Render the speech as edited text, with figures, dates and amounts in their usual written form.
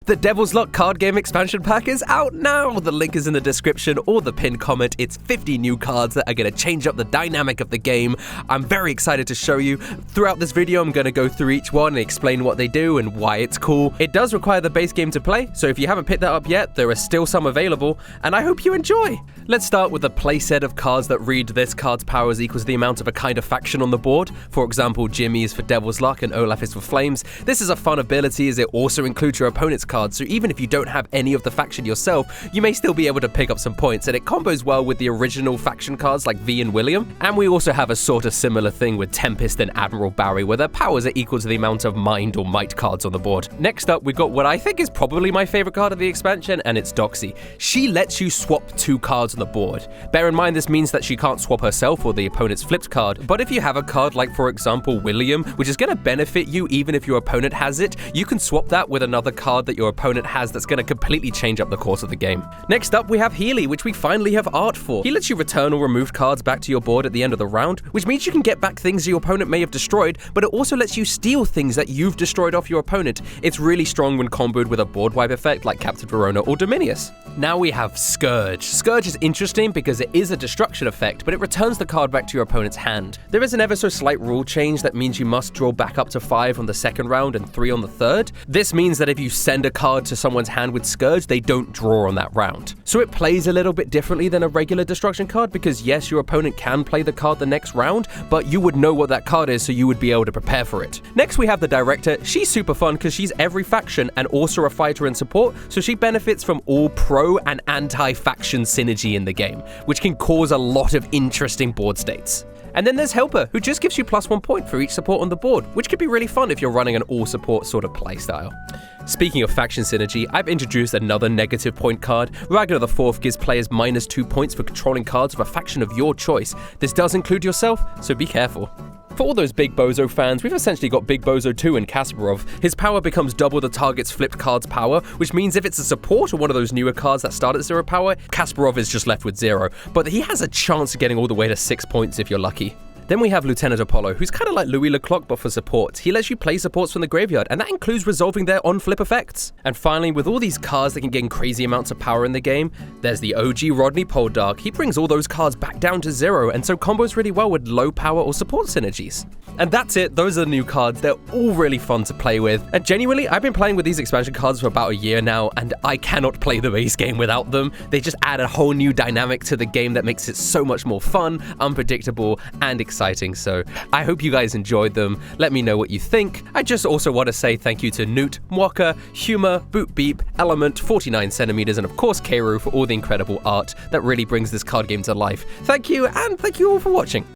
The Devil's Luck card game expansion pack is out now! The link is in the description or the pinned comment. It's 50 new cards that are going to change up the dynamic of the game. I'm very excited to show you. Throughout this video, I'm going to go through each one and explain what they do and why it's cool. It does require the base game to play, so if you haven't picked that up yet, there are still some available, and I hope you enjoy! Let's start with a playset of cards that read this card's powers equals the amount of a kind of faction on the board. For example, Jimmy is for Devil's Luck and Olaf is for Flames. This is a fun ability as it also includes your opponent's cards, so even if you don't have any of the faction yourself, you may still be able to pick up some points, and it combos well with the original faction cards like V and William. And we also have a sort of similar thing with Tempest and Admiral Barry, where their powers are equal to the amount of Mind or Might cards on the board. Next up, we've got what I think is probably my favorite card of the expansion, and it's Doxy. She lets you swap 2 cards on the board. Bear in mind this means that she can't swap herself or the opponent's flipped card, but if you have a card like, for example, William, which is going to benefit you even if your opponent has it, you can swap that with another card that your opponent has that's going to completely change up the course of the game. Next up, we have Healey, which we finally have art for. He lets you return or remove cards back to your board at the end of the round, which means you can get back things your opponent may have destroyed, but it also lets you steal things that you've destroyed off your opponent. It's really strong when comboed with a board wipe effect like Captain Verona or Dominius. Now we have Scourge. Scourge is interesting because it is a destruction effect, but it returns the card back to your opponent's hand. There is an ever so slight rule change that means you must draw back up to 5 on the second round and 3 on the third. This means that if you send a card to someone's hand with Scourge, they don't draw on that round. So it plays a little bit differently than a regular destruction card because yes, your opponent can play the card the next round, but you would know what that card is, so you would be able to prepare for it. Next we have the Director. She's super fun because she's every faction and also a fighter and support, so she benefits from all pro and anti-faction synergy in the game, which can cause a lot of interesting board states. And then there's Helper, who just gives you +1 point for each support on the board, which could be really fun if you're running an all-support sort of playstyle. Speaking of faction synergy, I've introduced another negative point card. Ragular IV gives players -2 points for controlling cards of a faction of your choice. This does include yourself, so be careful. For all those Big Bozo fans, we've essentially got Big Bozo 2 in Kasparov. His power becomes double the target's flipped card's power, which means if it's a support or one of those newer cards that start at 0 power, Kasparov is just left with 0. But he has a chance of getting all the way to 6 points if you're lucky. Then we have Lieutenant Apollo, who's kind of like Louis Leclerc but for support. He lets you play supports from the graveyard, and that includes resolving their on-flip effects. And finally, with all these cards that can gain crazy amounts of power in the game, there's the OG Rodney Poldark. He brings all those cards back down to 0, and so combos really well with low power or support synergies. And that's it, those are the new cards. They're all really fun to play with. And genuinely, I've been playing with these expansion cards for about a year now, and I cannot play the base game without them. They just add a whole new dynamic to the game that makes it so much more fun, unpredictable, and exciting. So I hope you guys enjoyed them. Let me know what you think. I just also want to say thank you to Newt, Mwaka, Humor, Boot Beep, Element, 49cm, and of course Keiru for all the incredible art that really brings this card game to life. Thank you, and thank you all for watching.